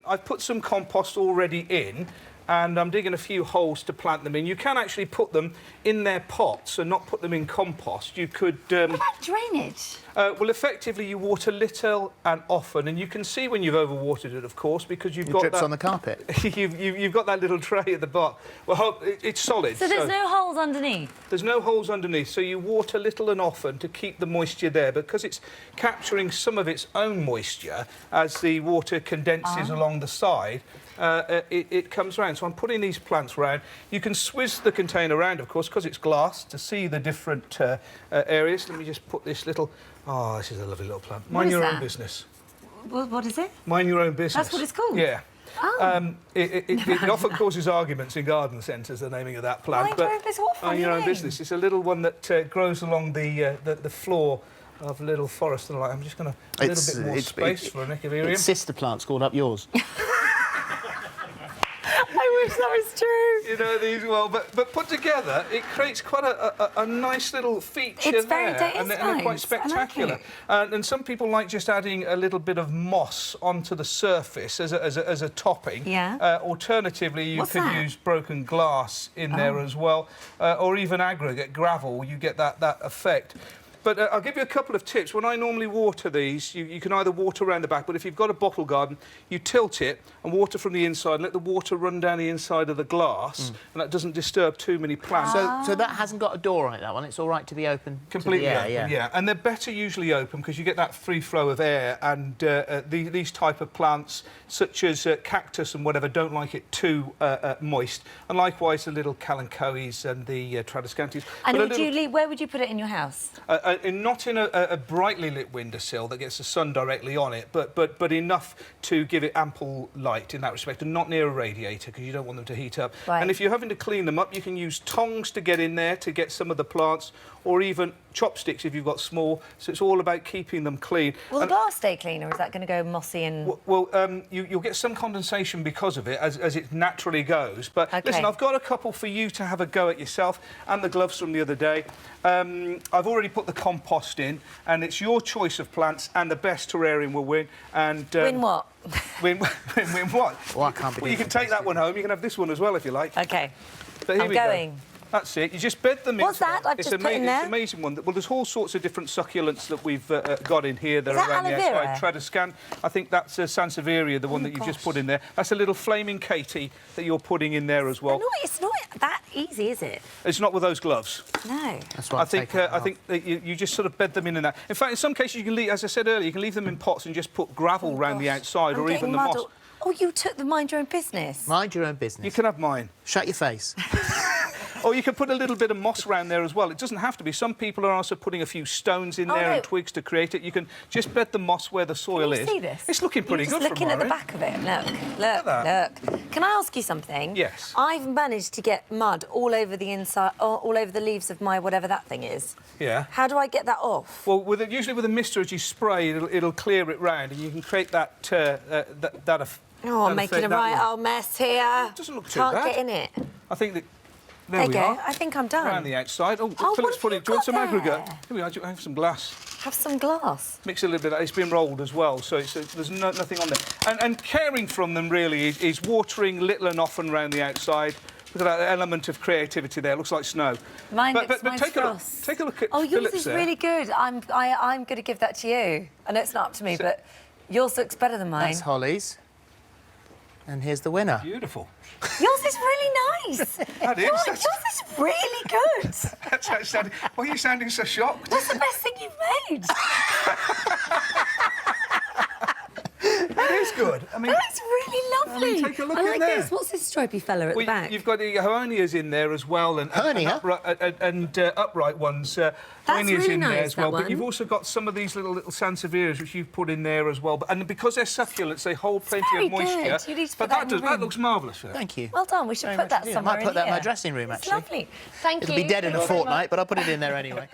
I've put some compost already in, and I'm digging a few holes to plant them in. You can actually put them in their pots and not put them in compost. You could... What about drainage? Well, effectively, you water little and often, and you can see when you've overwatered it, of course, because you've got drips that... on the carpet. you've got that little tray at the bottom. Well, it's solid. So there's no holes underneath? There's no holes underneath, so you water little and often to keep the moisture there, because it's capturing some of its own moisture as the water condenses along the side. It comes round. So I'm putting these plants round. You can swizz the container around, of course, because it's glass, to see the different areas. Let me just put this little... Oh, this is a lovely little plant. Mind your own business. What is it? Mind your own business. That's what it's called? Yeah. Oh. It often causes arguments in garden centres, the naming of that plant. Mind your own business? What funny Mind your own name. business. It's a little one that grows along the floor of a little forest. And I'm just going to... A little bit more space for an echiverium. Its sister plant's called up yours. I wish that was true. You know these well, but put together, it creates quite a nice little feature it's there, very, and they're quite spectacular. And some people like just adding a little bit of moss onto the surface as a topping. Yeah. Alternatively, you could use broken glass in there as well, or even aggregate gravel. You get that effect. But I'll give you a couple of tips. When I normally water these, you can either water around the back, but if you've got a bottle garden, you tilt it and water from the inside and let the water run down the inside of the glass, and that doesn't disturb too many plants. So that hasn't got a door on it, that one? It's all right to be open? Completely to open, the air, yeah. And they're better usually open because you get that free flow of air, and these type of plants, such as cactus and whatever, don't like it too moist. And likewise, the little kalanchoes and the tradescantes. And where would you put it in your house? Not in a brightly lit windowsill that gets the sun directly on it, but enough to give it ample light in that respect, and not near a radiator because you don't want them to heat up. Right. And if you're having to clean them up, you can use tongs to get in there to get some of the plants, or even chopsticks if you've got small. So it's all about keeping them clean. Will the glass stay clean, or is that going to go mossy and... Well, you'll get some condensation because of it, as it naturally goes. But listen, I've got a couple for you to have a go at yourself, and the gloves from the other day. I've already put the compost in, and it's your choice of plants, and the best terrarium will win. And win what? win what? Well, I can't Well, you can take that one home. You can have this one as well if you like. OK. But here I'm we going. Go. That's it. You just bed them in. What's that? I've just put in there? It's an amazing one. Well, there's all sorts of different succulents that we've got in here that are around the outside. Tradescan. I think that's Sansevieria, the one that you've just put in there. That's a little flaming Katie that you're putting in there as well. No, it's not that easy, is it? It's not with those gloves. No. That's right. I think that you just sort of bed them in that. In fact, in some cases, you can leave, as I said earlier, you can leave them in pots and just put gravel around the outside, or even the moss. Oh, you took the mind your own business. Mind your own business. You can have mine. Shut your face. Or you can put a little bit of moss around there as well. It doesn't have to be. Some people are also putting a few stones in there and twigs to create it. You can just bed the moss where the soil is. Can you see this? It's looking pretty good from looking at the back of it. Look. Can I ask you something? Yes. I've managed to get mud all over the inside, all over the leaves of my whatever that thing is. Yeah. How do I get that off? Well, usually with a mister, as you spray, it'll clear it round, and you can create that Oh, I'm making a right old mess here. It doesn't look too bad. Can't get in it. I think that... There we go. I think I'm done. Around the outside. Oh, Philip's putting... Do you want some aggregate? Here we are. Have some glass. Have some glass. Mix a little bit of that. It's been rolled as well, so there's nothing on there. And caring from them, really, is watering little and often around the outside. Look at that element of creativity there. It looks like snow. Mine's take a look at Philip's yours is really good. I'm going to give that to you. I know it's not up to me, but yours looks better than mine. That's Holly's. And here's the winner. Beautiful. Yours is really nice. That is. Yours is really good. That's how it sounded. Why are you sounding so shocked? That's the best thing you've made. It is good. I mean, that's really lovely. I mean, take a look I in like there. this. What's this stripy fella at the back? You've got the Hoenias in there as well, and upright ones. Hoenias really in there nice, as well. that But you've also got some of these little Sansevierias which you've put in there as well. And because they're succulents, they hold plenty of moisture. Good. You need to put that looks marvellous. Thank you. Well done. We should put that somewhere in here. I might put that in my dressing room, actually. Lovely. Thank you. It'll be dead in a fortnight, but I'll put it in there anyway.